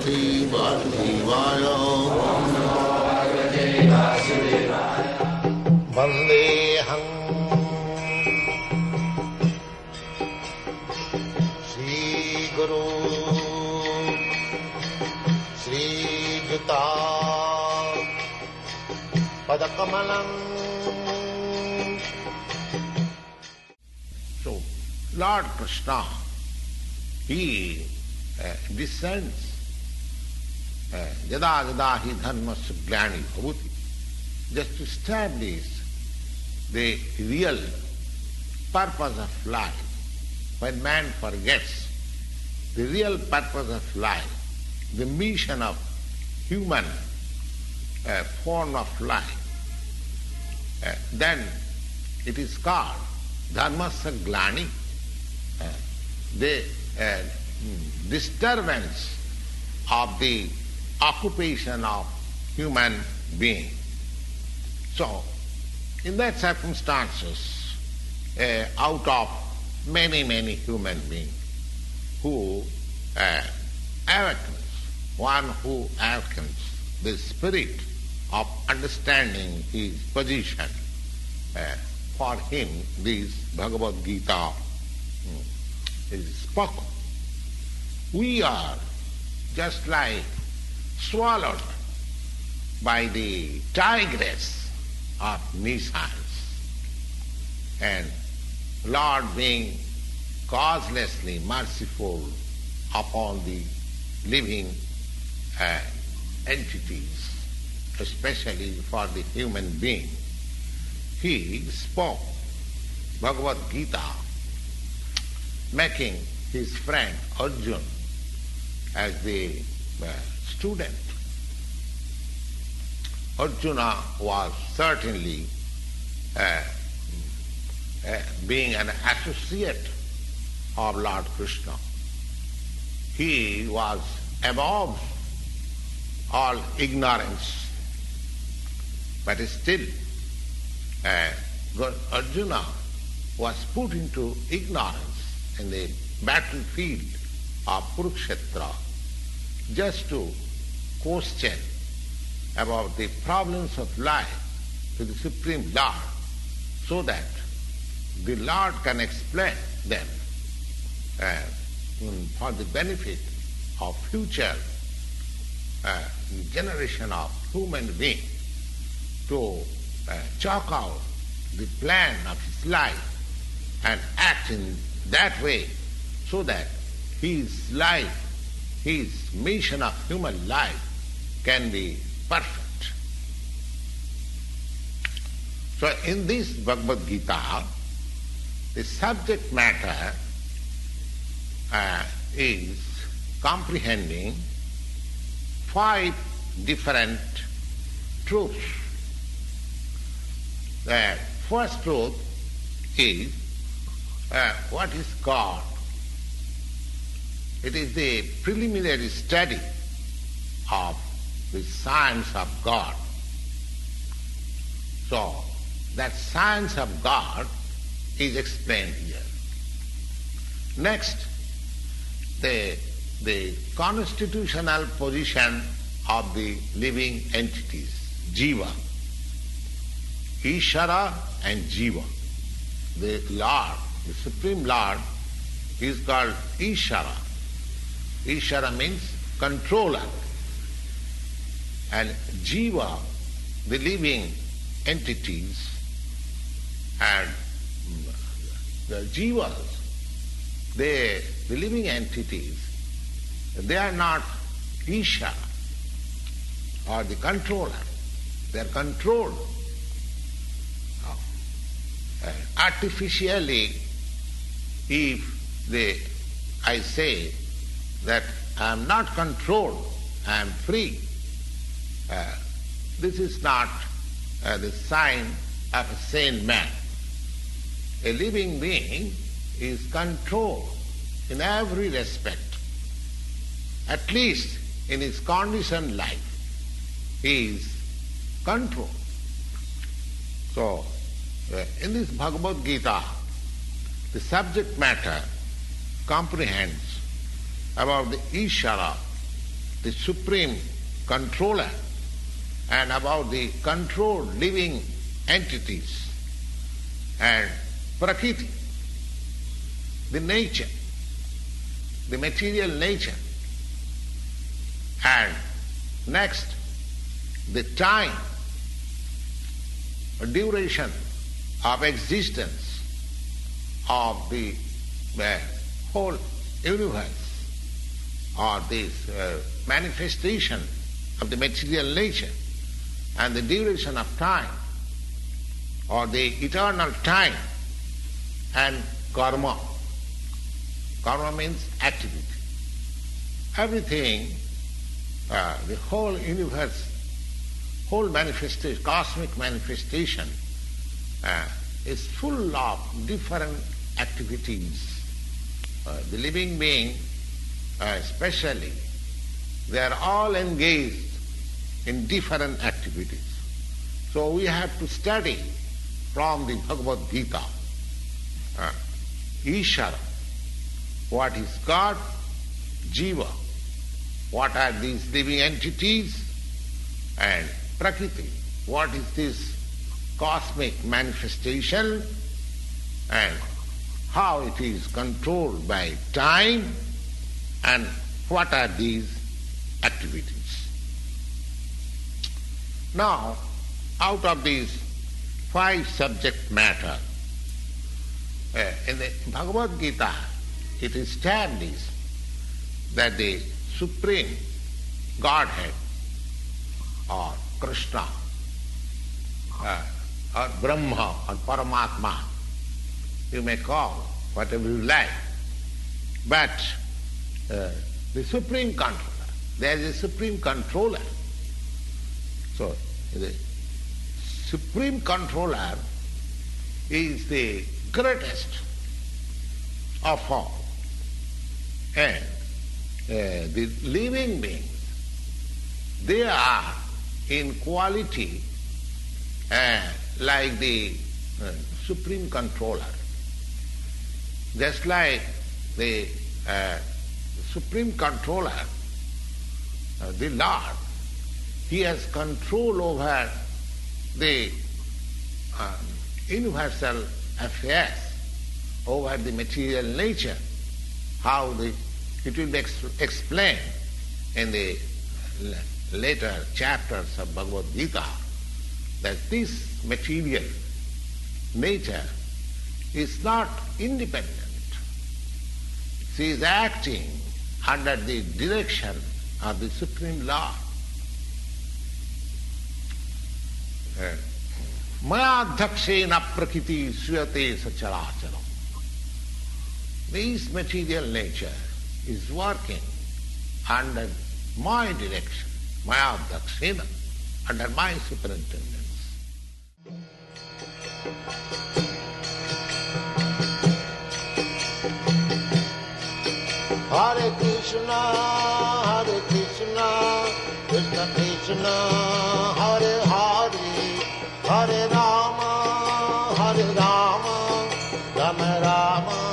Bhagavate Vasudevaya. Vandeham Shri Guru Shri Juta Padakamalam. So, Lord Krishna, he descends yada yada hi dharmasya glani bhavati, just to establish the real purpose of life. When man forgets the real purpose of life, the mission of human form of life, then it is called dharmasya glani, the disturbance of the occupation of human being. So, in that circumstances, out of many human beings who awakens, one who awakens the spirit of understanding his position, for him this Bhagavad Gita is spoken. We are just like swallowed by the tigress of nescience, and Lord being causelessly merciful upon the living entities, especially for the human being, he spoke Bhagavad Gita, making his friend Arjuna as the student. Arjuna was certainly being an associate of Lord Krishna. He was above all ignorance, but still Arjuna was put into ignorance in the battlefield of Kurukshetra, just to question about the problems of life to the Supreme Lord, so that the Lord can explain them for the benefit of future generation of human beings, to chalk out the plan of his life and act in that way, so that his life, his mission of human life can be perfect. So in this Bhagavad Gita, the subject matter is comprehending 5 different truths. The first truth is what is God? It is the preliminary study of the science of God. So, that science of God is explained here. Next, the constitutional position of the living entities, Jiva, Ishara and Jiva. The Lord, the Supreme Lord, is called Ishara. Ishara means controller. And Jiva, the living entities, and the Jivas, the living entities, they are not Ishara or the controller. They are controlled artificially. If I say that I am not controlled, I am free, this is not the sign of a sane man. A living being is controlled in every respect. At least in his conditioned life, he is controlled. So, in this Bhagavad Gita, the subject matter comprehends about the Ishara the supreme controller and about the controlled living entities and Prakriti, the nature, the material nature, and next the time, duration of existence of the whole universe, or this manifestation of the material nature, and the duration of time, or the eternal time, and karma. Karma means activity. Everything, the whole universe, whole manifestation, cosmic manifestation, is full of different activities. The living being, especially, they are all engaged in different activities. So we have to study from the Bhagavad Gita, Ishara, what is God, Jiva, what are these living entities, and Prakriti, what is this cosmic manifestation, and how it is controlled by time, and what are these activities. Now, out of these 5 subject matter, in the Bhagavad Gita, it is established that the Supreme Godhead, or Krishna, or Brahma, or Paramatma, you may call whatever you like, but the Supreme Controller, there is a Supreme Controller. So, the Supreme Controller is the greatest of all. And the living beings, they are in quality like the Supreme Controller. Just like the Supreme Controller, the Lord, He has control over the universal affairs, over the material nature, how it will be explained in the later chapters of Bhagavad Gita, that this material nature is not independent. She is acting under the direction of the Supreme Lord. Maya dhakshena prakriti suyate sacharacharam. This material nature is working under my direction, Maya dhakshena, under my superintendence. Hare Krishna, Krishna Krishna, Hare Hare, Hare Rama, Rama Rama.